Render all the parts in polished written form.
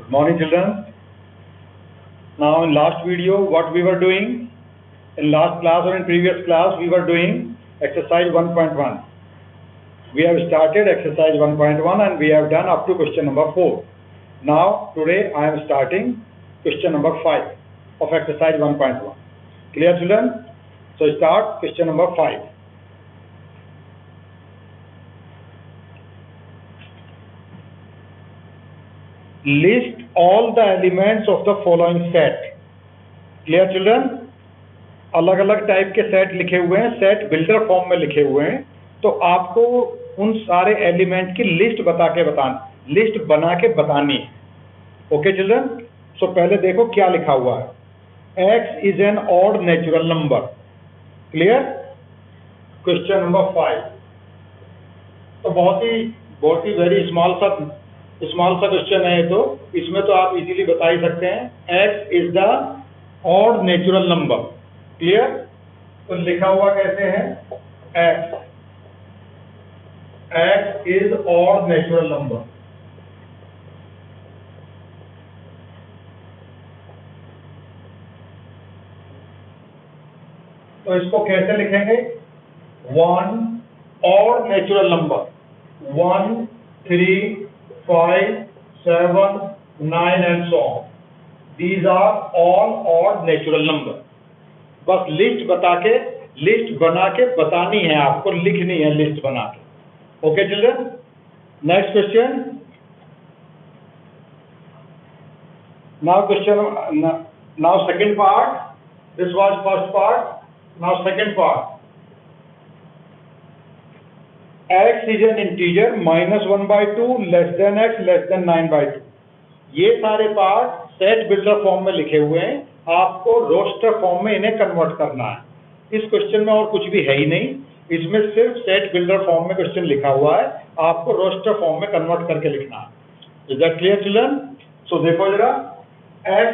Morning children. Now in last video what we were doing, in last class or in previous class we were doing exercise 1.1. We have started exercise 1.1 and we have done up to question number 4. Now today I am starting question number 5 of exercise 1.1. Clear children? So start question number 5. List all the elements of the following set. Clear children? अलग अलग type के set लिखे हुए हैं, set builder form में लिखे हुए हैं, तो आपको उन सारे एलिमेंट की लिस्ट बना के बतानी है. Okay children? सो पहले देखो क्या लिखा हुआ है. x is an odd natural number. Clear? Question number 5. तो बहुत ही वेरी स्मॉल सा क्वेश्चन है. तो इसमें तो आप इजीली बता ही सकते हैं. x is the odd natural number. Clear? तो लिखा हुआ कैसे है? x is odd natural number. तो इसको कैसे लिखेंगे? 1 odd natural number. 1, 3, 5, 7, 9 and so on. These are all odd natural number. बस लिस्ट बना के बतानी है आपको, लिखनी है लिस्ट बना के. Okay children? Next question. Now second part. This was first part. Now second part. x is an integer -1/2 less than x less than 9/2. ये सारे पार्ट सेट बिल्डर फॉर्म में लिखे हुए हैं. आपको रोस्टर फॉर्म में इन्हें कन्वर्ट करना है. इस क्वेश्चन में और कुछ भी है ही नहीं. इसमें सिर्फ सेट बिल्डर फॉर्म में क्वेश्चन लिखा हुआ है. आपको रोस्टर फॉर्म में कन्वर्ट करके लिखना है. Is that clear children? So देखो जरा. x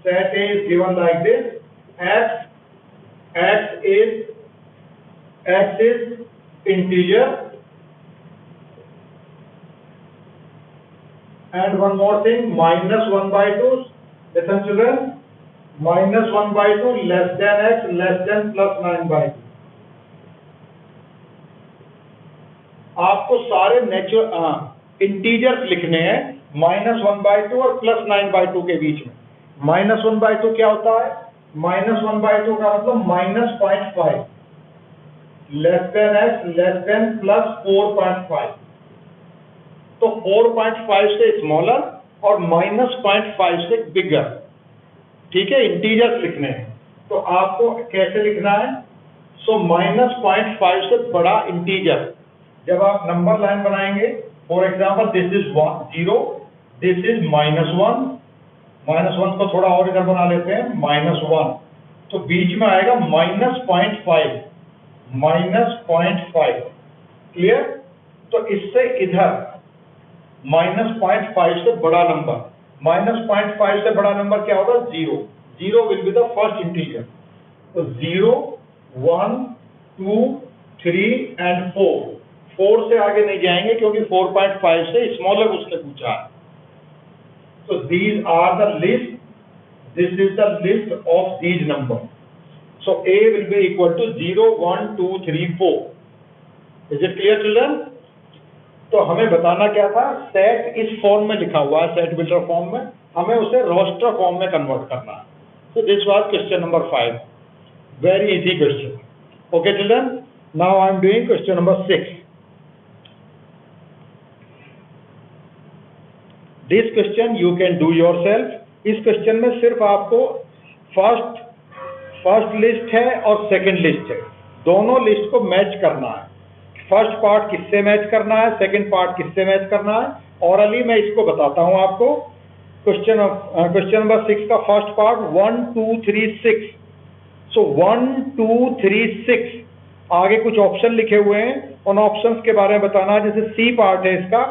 set A is given like this. x is integer. And one more thing, -1/2. Listen children, -1/2 less than x less than +9/2. आपको सारे इंटीजर्स लिखने हैं -1/2 और +9/2 के बीच में. -1/2 क्या होता है? -1/2 का मतलब -0.5 less than x less than +4.5. तो 4.5 से स्मॉलर और -0.5 से बिगर. ठीक है? इंटीजर्स लिखने हैं. तो आपको कैसे लिखना है? सो -0.5 से बड़ा इंटीजर जब आप नंबर लाइन बनाएंगे, for example this is 0, this is -1. -1 को थोड़ा और इधर बना लेते हैं, -1. तो बीच में आएगा -0.5. -0.5. क्लियर? तो इससे इधर -0.5 से बड़ा नंबर. -0.5 से बड़ा नंबर क्या होगा? 0. 0 will be the first integer. तो 0, 1, 2, 3 एंड 4. 4 से आगे नहीं जाएंगे क्योंकि 4.5 से स्मॉलर उसने पूछा है. So these are the list. This is the list of these numbers. So A will be equal to 0, 1, 2, 3, 4. Is it clear children? तो हमें बताना क्या था? सेट इस फॉर्म में लिखा हुआ है, सेट बिल्डर फॉर्म में. हमें उसे रोस्टर फॉर्म में कन्वर्ट करना है. So this was question number 5. Very easy question. Okay children? Now I am doing question number 6. This question you can do yourself. इस क्वेश्चन में सिर्फ आपको फर्स्ट लिस्ट है और सेकंड लिस्ट है, दोनों लिस्ट को मैच करना है. फर्स्ट पार्ट किससे मैच करना है, सेकंड पार्ट किससे मैच करना है. ऑरली मैं इसको बताता हूं आपको. क्वेश्चन नंबर 6 का फर्स्ट पार्ट 1, 2, 3, 6. सो 1, 2, 3, 6. आगे कुछ ऑप्शन लिखे हुए हैं, उन ऑप्शंस के बारे में बताना है. जैसे सी पार्ट है इसका,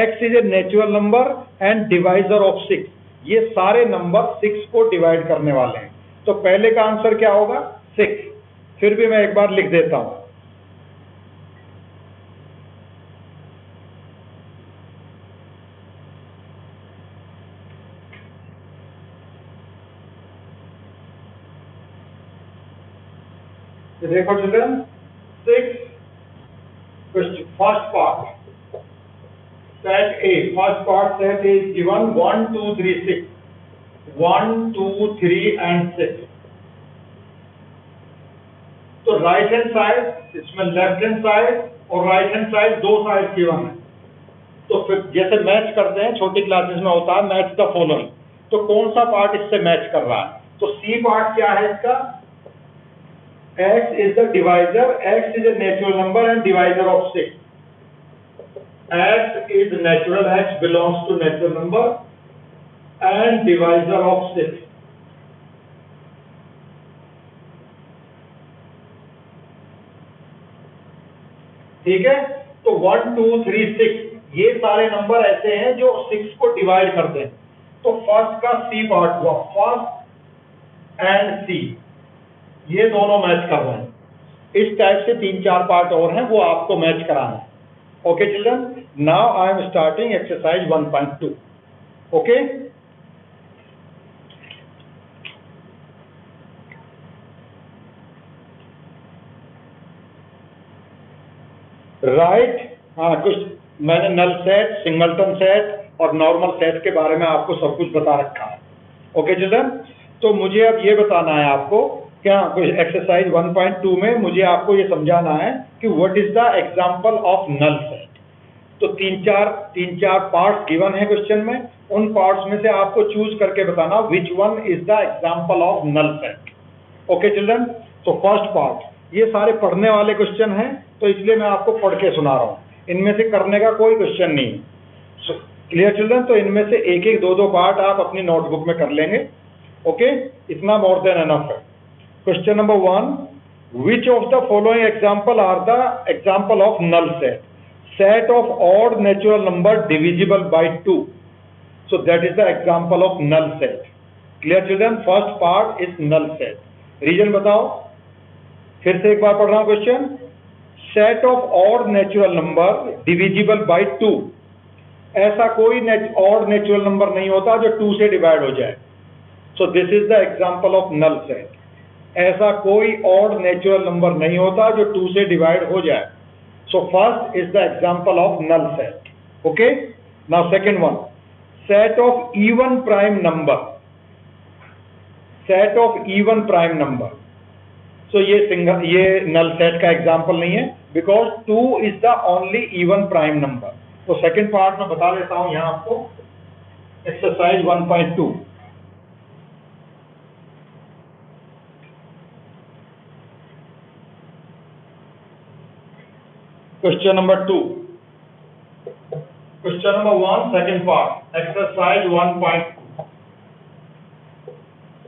x is a natural number and divisor of 6. ये सारे नंबर 6 को डिवाइड करने वाले हैं. तो पहले का आंसर क्या होगा? 6. फिर भी मैं एक बार लिख देता हूं. देखो children 6 first part set A, first part set A is given 1 2 3 6, 1 2 3 and 6। तो राइट हैंड साइड, इसमें लेफ्ट हैंड साइड और राइट हैंड साइड दो साइड गिवन है। तो फिर जैसे मैच करते हैं छोटी क्लासेस में होता है मैच द फॉलोइंग, तो कौन सा पार्ट इससे मैच कर रहा है? तो सी पार्ट क्या है इसका? x is the divisor, x is a natural number and divisor of 6, x is natural, x belongs to natural number and divisor of 6। ठीक है, तो 1 2 3 6 ये सारे नंबर ऐसे हैं जो 6 को डिवाइड करते हैं। तो फर्स्ट का सी पार्ट हुआ, फर्स्ट एंड सी ये दोनों मैच कर रहे हैं। इस टाइप से 3-4 पार्ट और हैं, वो आपको मैच कराना है। Okay children, now I am starting exercise 1.2। Okay, right. हाँ, कुछ मैंने नल सेट, सिंगलटन सेट और नॉर्मल सेट के बारे में आपको सब कुछ बता रखा है। ओके चिल्ड्रन, तो मुझे अब ये बताना है आपको क्या कुछ एक्सरसाइज 1.2 में मुझे आपको ये समझाना है कि what is the example of null set. तो तीन चार पार्ट्स गिवन है क्वेश्चन में, उन पार्ट्स में से आपको चूज करके बताना which one is the example of null set. Okay children, तो फर्स्ट पार्ट, ये सारे पढ़ने वाले क्वेश्चन हैं तो इसलिए मैं आपको पढ़ के सुना रहा हूँ, इनमें से करने का कोई क्वेश्चन नहीं है। क्लियर चिल्ड्रन, तो इनमें से एक एक दो पार्ट आप अपनी नोटबुक में कर लेंगे। ओके, इतना मोर देन एनफ है। Question number 1, which of the following example are the example of null set? Set of odd natural number divisible by 2, so that is the example of null set. Clear children, first part is null set. Reason बताओ, फिर से एक बार पढ़ रहा हूं question. Set of odd natural number divisible by 2, ऐसा कोई ऑड नेचुरल नंबर नहीं होता जो 2 से डिवाइड हो जाए, so this is the example of null set. ऐसा कोई ऑड नेचुरल नंबर नहीं होता जो 2 से डिवाइड हो जाए, so first is the example of null set. Okay, now second one, set of even prime number, set of even prime number, so ये null set का एग्जाम्पल नहीं है because 2 is the only even prime number. तो second part में बता देता हूं यहां आपको, exercise 1.2। Question number 2, question number 1 second part, exercise 1.2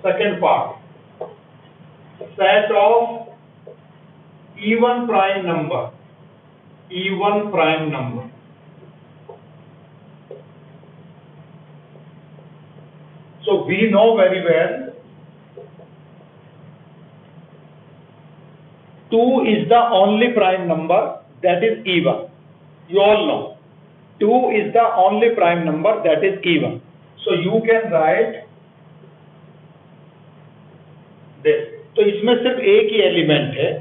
second part, set of even prime number, even prime number. So we know very well 2 is the only prime number that is even. You all know 2 is the only prime number that is even. So you can write this. तो इसमें सिर्फ एक ही element है,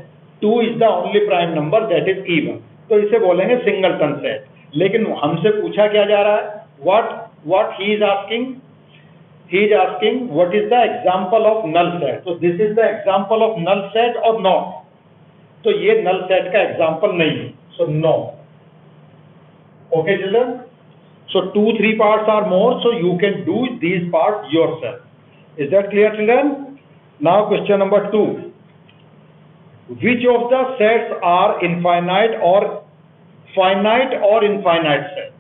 2 is the only prime number that is even. तो इसे बोलेंगे singleton set. लेकिन हमसे पूछा क्या जा रहा है, what he is asking? He is asking what is the example of null set. So this is the example of null set or not? तो ये null set का example नहीं है, so no. Okay children, so 2-3 parts are more, so you can do these parts yourself. Is that clear children? Now question number 2, which of the sets are infinite or finite or infinite set?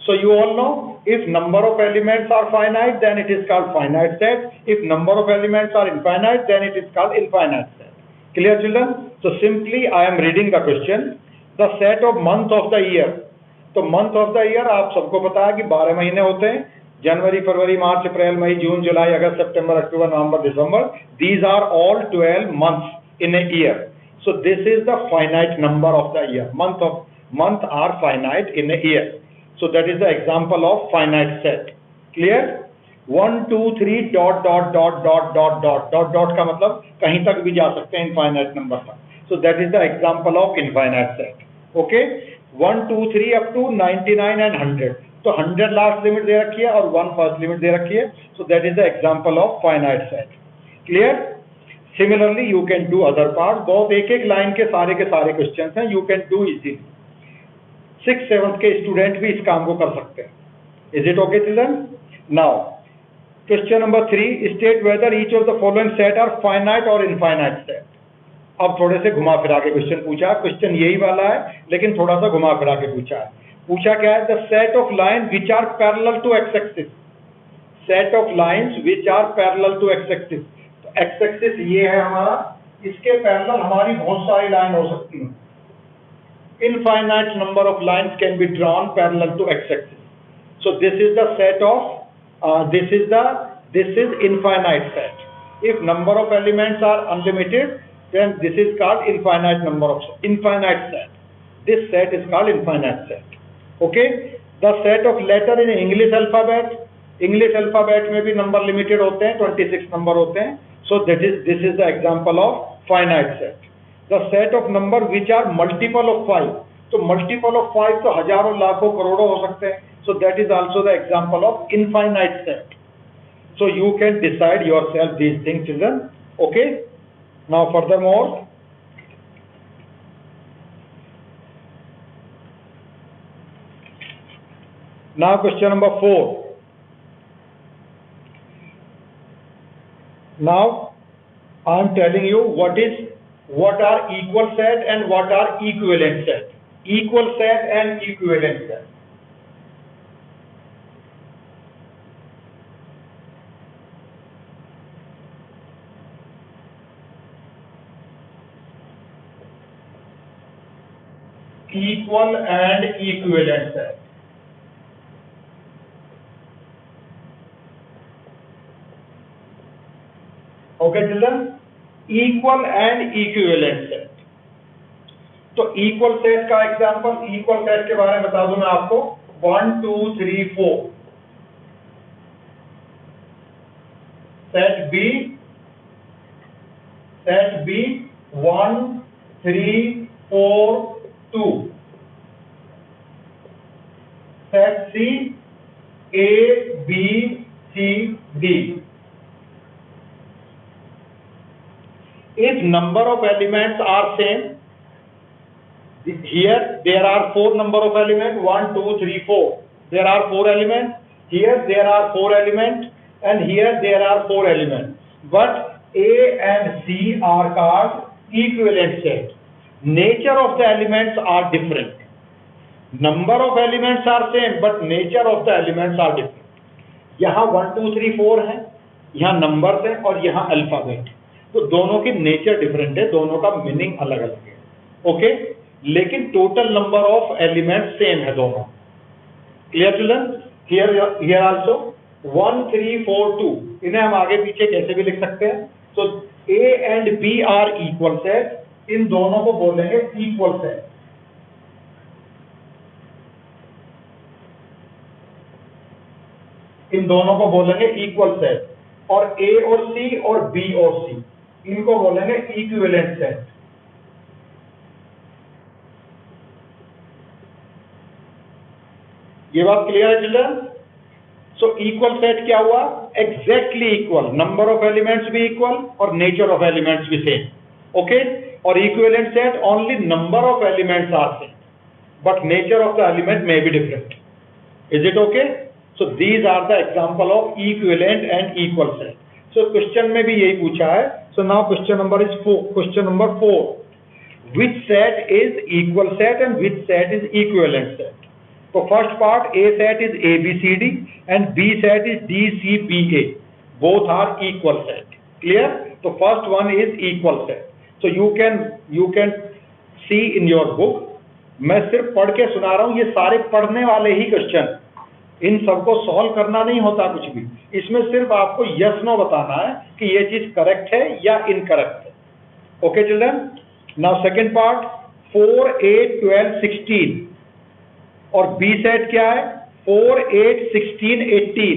So you all know, if number of elements are finite, then it is called finite set. If number of elements are infinite, then it is called infinite set. Clear children? So simply I am reading the question. The set of month of the year. तो month of the year आप सबको पता है कि 12 महीने होते हैं, जनवरी, फरवरी, मार्च, अप्रैल, मई, जून, जुलाई, अगस्त, सितंबर, अक्टूबर, नवंबर, दिसंबर। These are all 12 months in a year. So this is the finite number of the year. Month are finite in a year. So that is the example of finite set. Clear? 1 2 3 ... का मतलब कहीं तक भी जा सकते हैं infinite number तक। So that is the example of infinite set. Okay, 1 2 3 up to 99 and 100. तो 100 लास्ट लिमिट दे रखी है और 1 फर्स्ट लिमिट दे रखी है. So that is the example of finite set. Clear? Similarly, you can do other parts. बहुत एक line के सारे क्वेश्चंस हैं. You can do easily. 6th 7th के स्टूडेंट भी इस काम को कर सकते हैं. Is it okay, children? Now, question number 3. State whether each of the following set are finite or infinite set. अब थोड़े से घुमा फिरा के क्वेश्चन पूछा. क्वेश्चन यही वाला है लेकिन थोड़ा सा घुमा फिरा के पूछा है. पूछा क्या है? The set of lines which are parallel to x-axis. Set of lines which are parallel to x-axis. तो x-axis ये है हमारा. इसके पैरेलल हमारी बहुत सारी लाइन हो सकती हैं. Infinite number of lines can be drawn parallel to x-axis. So this is the set of this is infinite set. If number of elements are unlimited, then this is called infinite set. This set is called infinite set. Okay, the set of letter in English alphabet. English alphabet में भी number limited होते हैं, 26 number होते हैं. So this is the example of finite set. The set of number which are multiple of 5. तो multiple of 5 तो हजारों लाखों करोड़ों हो सकते हैं. So that is also the example of infinite set. So you can decide yourself these things, children. Okay. Now furthermore, now question number 4. Now I am telling you what are equal set and what are equivalent set. Equal set and equivalent set. Equal and equivalent set. Okay, children? Equal and equivalent set. तो equal set का example, equal set के बारे में बता दूं मैं आपको. 1 2 3 4. Set B 1 3 4 2. Set C A B C D. If number of elements are same, here there are 4 number of elements, 1 2 3 4. There are 4 elements. Here there are 4 elements, and here there are 4 elements. But A and C are called equivalent set. Nature of the elements are different. Number of elements are same, but nature of the elements are different. यहाँ 1 2 3 4 है, यहाँ numbers है और यहाँ alphabet. तो दोनों की nature different है, दोनों का मीनिंग अलग अलग है. ओके, लेकिन total number of element same है दोनों. Clear children? Here also 1 3 4 2. इन्हें हम आगे पीछे कैसे भी लिख सकते हैं. तो A and B are equal set. इन दोनों को बोलेंगे इक्वल सेट. इन दोनों को बोलेंगे इक्वल सेट. और ए और सी और बी और सी, इनको बोलेंगे इक्विवेलेंट सेट. ये बात क्लियर है चिल्ड्रन? सो इक्वल सेट क्या हुआ? Exactly equal. Number of elements भी इक्वल और नेचर ऑफ एलिमेंट्स भी सेम. ओके. और equivalent set only number of elements are same but nature of the element may be different. Is it okay? So these are the example of equivalent and equal set. So question में भी यही पूछा है. So now question number 4. Which set is equal set and which set is equivalent set? So first part, A set is ABCD and B set is DCBA. Both are equal set. Clear? So first one is equal set. So you can see in your book. मैं सिर्फ पढ़ के सुना रहा हूँ. ये सारे पढ़ने वाले ही क्वेश्चन. इन सबको सॉल्व करना नहीं होता कुछ भी. इसमें सिर्फ आपको यस नो बताना है कि ये चीज करेक्ट है या इनकरेक्ट है. Okay children? Now second part, 4 8 12 16. और बी सेट क्या है? 4 8 16 18.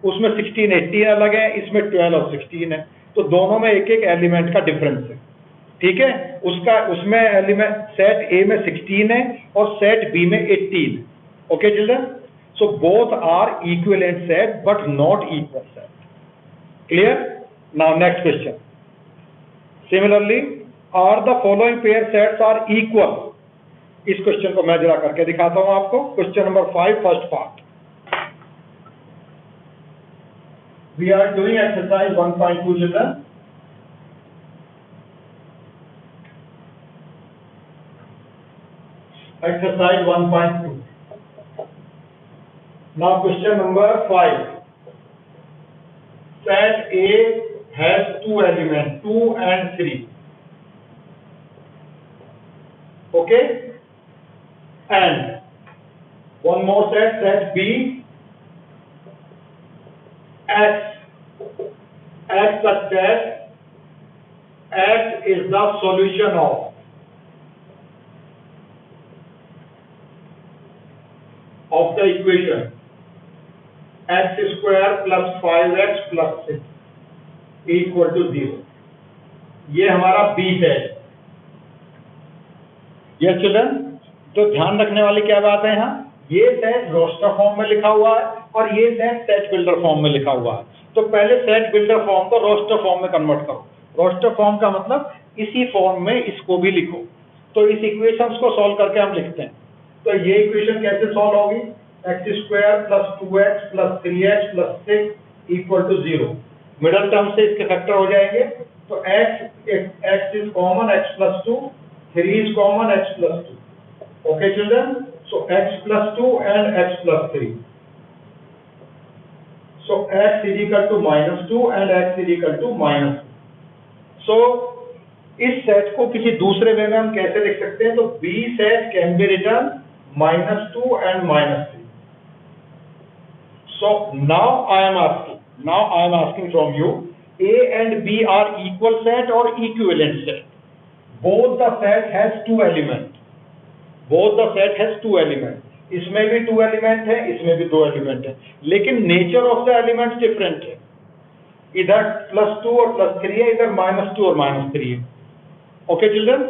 उसमें 16 18 अलग है, इसमें 12 और 16 है. तो दोनों में एक एक एलिमेंट का डिफरेंस है. ठीक है, उसका उसमें एलिमेंट सेट ए में 16 है और सेट बी में 18। Okay children, so both are equivalent set but not equal set. Clear? Now next question, similarly are the following pair sets are equal. इस क्वेश्चन को मैं जरा करके दिखाता हूं आपको। Question number 5 first part, we are doing exercise 1.2 children. Exercise 1.2. Now question number 5. Set A has two elements, 2 and 3. Okay? And one more set, set B, X such that X is the solution of the equation x square plus 5x plus 6 equal to 0। ये हमारा B set. Yes children, तो ध्यान रखने वाली क्या बात है यहाँ, ये सेट रोस्टर फॉर्म में लिखा हुआ है और ये सेट बिल्डर फॉर्म में लिखा हुआ है। तो पहले सेट बिल्डर फॉर्म को रोस्टर फॉर्म में कन्वर्ट करो। रोस्टर फॉर्म का मतलब इसी फॉर्म में इसको भी लिखो। तो इस इक्वेशंस को सॉल्व करके हम लिखते हैं। तो ये इक्वेशन कैसे सॉल्व होगी, x square plus 2x plus 3x plus 6 equal to 0। Middle term से इसके फैक्टर हो जाएंगे। तो x is common, x plus 2, 3 is common, x plus 2। Okay children, so x plus 2 and x plus 3। So x is equal to -2 and x is equal to -2। So इस set को किसी दूसरे वे में हम कैसे लिख सकते हैं, तो B set can be written -2 and -3। So now I am asking from you, A and B are equal set or equivalent set? Both the set has two elements. इसमें भी 2 एलिमेंट है, इसमें भी 2 एलिमेंट है, लेकिन nature of the elements different है। इधर +2 और +3 है, इधर -2 और -3 है। ओके चिल्ड्रन,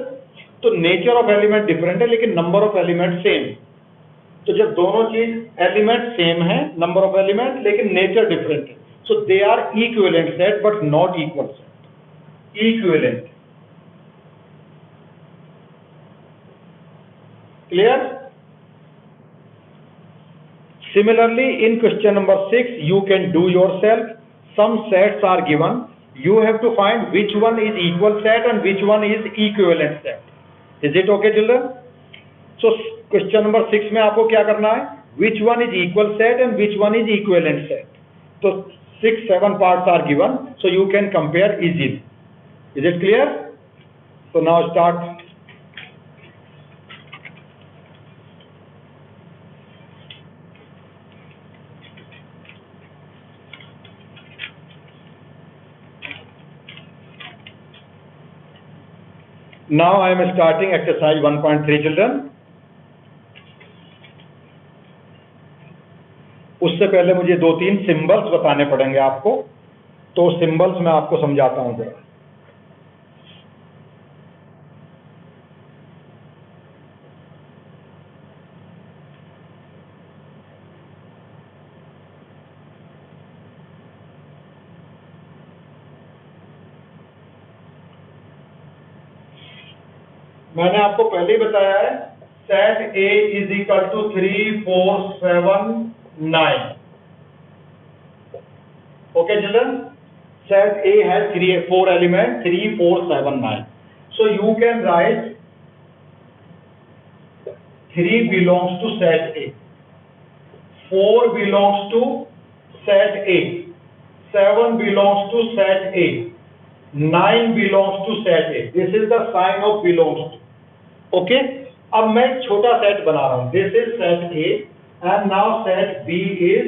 तो नेचर ऑफ एलिमेंट डिफरेंट है लेकिन नंबर ऑफ एलिमेंट सेम। तो जब दोनों चीज एलिमेंट सेम है, नंबर ऑफ एलिमेंट, लेकिन नेचर डिफरेंट है, so they are equivalent set but not equal set. Equivalent, clear? Similarly in question number 6 you can do yourself. Some sets are given. You have to find which one is equal set and which one is equivalent set. Is it okay children? So question number 6 में आपको क्या करना है, which one is equal set and which one is equivalent set. तो 6-7 parts are given, so you can compare easily. Is it clear? So now start. Now I am starting exercise 1.3 children. उससे पहले मुझे 2-3 symbols बताने पड़ेंगे आपको, तो symbols मैं आपको समझाता हूं जरा। मैंने आपको पहले ही बताया है, set A is equal to 3, 4, 7, 9। Okay children, set A has 4 elements, 3, 4, 7, 9. So you can write 3 belongs to set A, 4 belongs to set A, 7 belongs to set A, 9 belongs to set A. This is the sign of belongs to. Okay, अब मैं छोटा set बना रहा हूं। This is set A and now set B is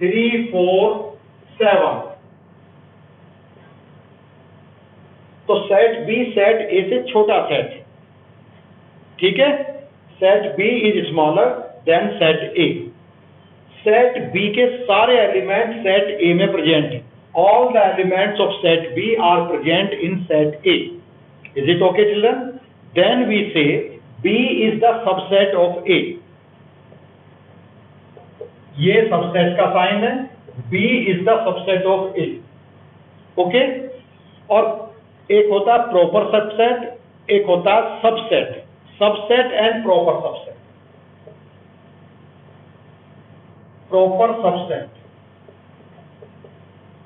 3, 4, 7। तो set B set A से छोटा set है, ठीक है। Set B is smaller than set A। Set B के सारे एलिमेंट सेट A में प्रेजेंट है। All the elements of set B are present in set A। Is it okay, children? Then we say B is the subset of A. ये subset का sign है, B is the subset of A. Okay? और एक होता है proper subset, एक होता है subset, subset and proper subset, proper subset,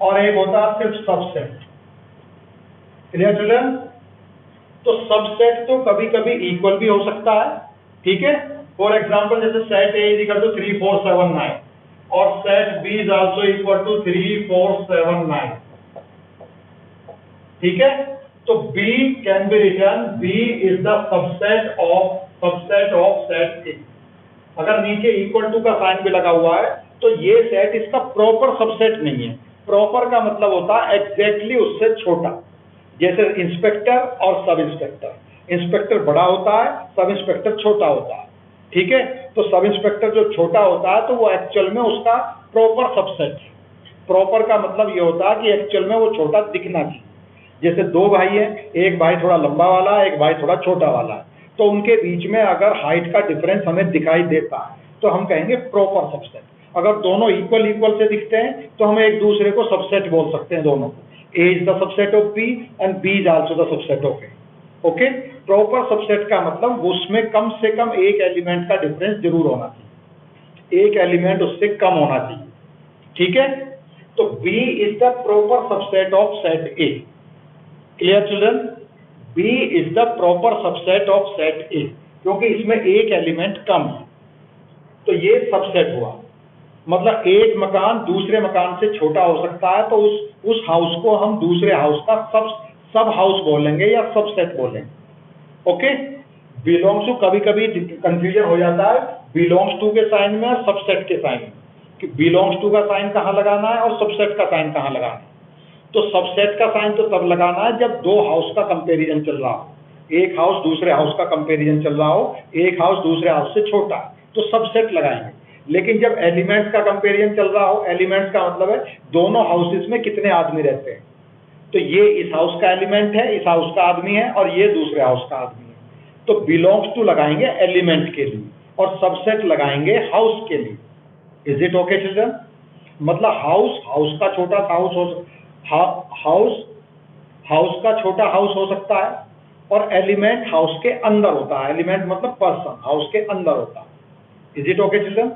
और एक होता है सिर्फ सबसेट। Clear children? तो सबसेट तो कभी कभी इक्वल भी हो सकता है, ठीक है? फॉर एग्जाम्पल जैसे set A is equal to 3 4 7 9 और set B is also equal to 3 4 7 9, ठीक है? तो B can be written B is the subset of set A. अगर नीचे इक्वल टू का साइन भी लगा हुआ है तो ये सेट इसका प्रॉपर सबसेट नहीं है। प्रॉपर का मतलब होता है एग्जैक्टली उससे छोटा, जैसे इंस्पेक्टर और सब इंस्पेक्टर। इंस्पेक्टर बड़ा होता है, सब इंस्पेक्टर छोटा होता है, ठीक है? तो सब इंस्पेक्टर जो छोटा होता है तो वो एक्चुअल में उसका प्रॉपर सबसेट है। प्रॉपर का मतलब ये होता है कि एक्चुअल में वो छोटा दिखना चाहिए। जैसे दो भाई हैं, एक भाई थोड़ा लंबा वाला है, एक भाई थोड़ा छोटा वाला है, तो उनके बीच में अगर हाइट का डिफरेंस हमें दिखाई देता है तो हम कहेंगे प्रॉपर सबसेट। अगर दोनों इक्वल से दिखते हैं तो हम एक दूसरे को सबसेट बोल सकते हैं दोनों को। A is the subset of B and B is also the subset of A. Okay? Proper subset का मतलब उसमें कम से कम एक एलिमेंट का डिफरेंस जरूर होना चाहिए, एक एलिमेंट उससे कम होना चाहिए, ठीक है? तो B is the proper subset of set A. Clear children? B is the proper subset of set A, क्योंकि इसमें एक एलिमेंट कम है, तो ये सबसेट हुआ। मतलब एक मकान दूसरे मकान से छोटा हो सकता है तो उस हाउस को हम दूसरे हाउस का सब हाउस बोलेंगे या सबसेट बोलेंगे। ओके? बिलोंग्स टू कभी कभी कंफ्यूजन हो जाता है बिलोंग्स टू के साइन में और सबसेट के साइन में, कि बिलोंग्स टू का साइन कहाँ लगाना है और सबसेट का साइन कहाँ लगाना है। तो सबसेट का साइन तो तब लगाना है जब दो हाउस का कंपेरिजन चल रहा हो, एक हाउस दूसरे हाउस का कंपेरिजन चल रहा हो, एक हाउस दूसरे हाउस से छोटा, तो सबसेट लगाएंगे। लेकिन जब एलिमेंट्स का कंपेरिजन चल रहा हो, एलिमेंट्स का मतलब है दोनों हाउसेस में कितने आदमी रहते हैं, तो ये इस हाउस का एलिमेंट है, इस हाउस का आदमी है, और ये दूसरे हाउस का आदमी है, तो बिलोंग्स टू लगाएंगे एलिमेंट के लिए और सबसेट लगाएंगे हाउस के लिए। Is it okay children? मतलब हाउस का छोटा हाउस हाउस का छोटा हाउस हो सकता है और एलिमेंट हाउस के अंदर होता है। एलिमेंट मतलब पर्सन हाउस के अंदर होता है। Is it okay children?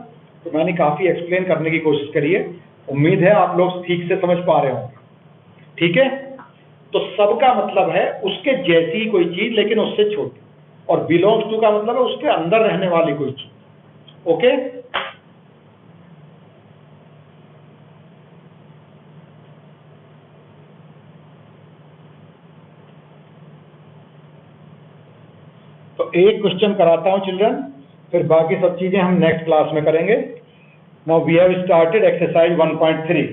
तो मैंने काफी एक्सप्लेन करने की कोशिश करी है, उम्मीद है आप लोग ठीक से समझ पा रहे होंगे, ठीक है? तो सबका मतलब है उसके जैसी कोई चीज लेकिन उससे छोटी, और बिलोंग्स टू का मतलब है उसके अंदर रहने वाली कोई चीज। ओके? तो एक क्वेश्चन कराता हूं चिल्ड्रन, फिर बाकी सब चीजें हम नेक्स्ट क्लास में करेंगे। Now we have started exercise 1.3।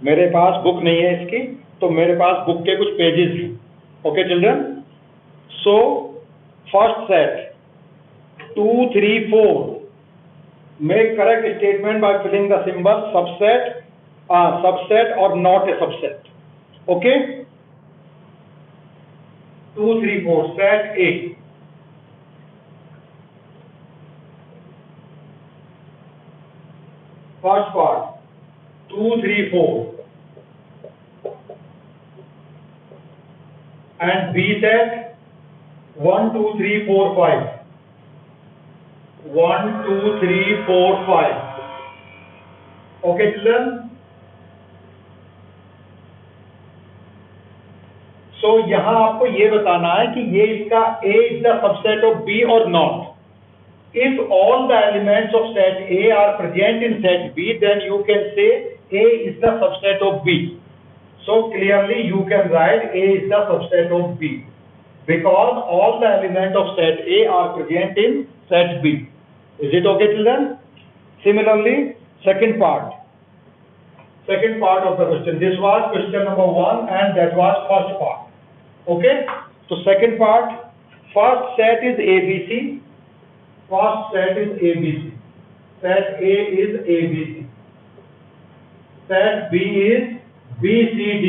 मेरे पास बुक नहीं है इसकी, तो मेरे पास बुक के कुछ पेजेस हैं। Okay children? So first set 2 3 4 make correct statement by filling the symbol subset or not a subset. Okay? 2 3 4 set A. First part 2 3 4 and B set 1 2 3 4 5. 1 2 3 4 5. Okay children? So यहां आपको ये बताना है कि ये इसका A is the subset of B or not. If all the elements of set A are present in set B, then you can say A is the subset of B. So clearly you can write A is the subset of B because all the elements of set A are present in set B. Is it okay children? Similarly, second part of the question. This was question number 1 and that was first part. Okay? So second part, first set is ABC first set is ABC, set A is ABC, set B is BCD.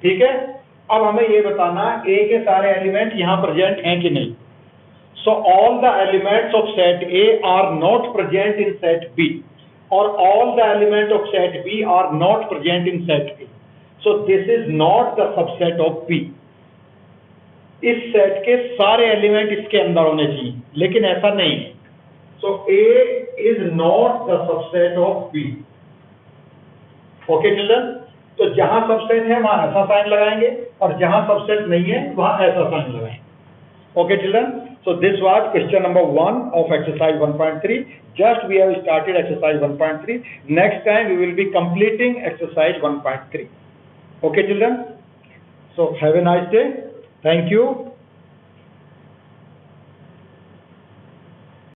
ठीक है, अब हमें ये बताना A के सारे element यहां present हैं कि नहीं. So all the elements of set A are not present in set B, or all the elements of set B are not present in set A. So this is not the subset of B. इस set के सारे element इसके अंदर होने चाहिए, लेकिन ऐसा नहीं है. So A is not the subset of B. Okay children? तो जहां सबसेट है वहां ऐसा साइन लगाएंगे, और जहां सबसेट नहीं है वहां ऐसा साइन लगाएंगे. Okay children? So this was question number 1 of exercise 1.3. Just we have started exercise 1.3. Next time we will be completing exercise 1.3. Okay children? So have a nice day. Thank you.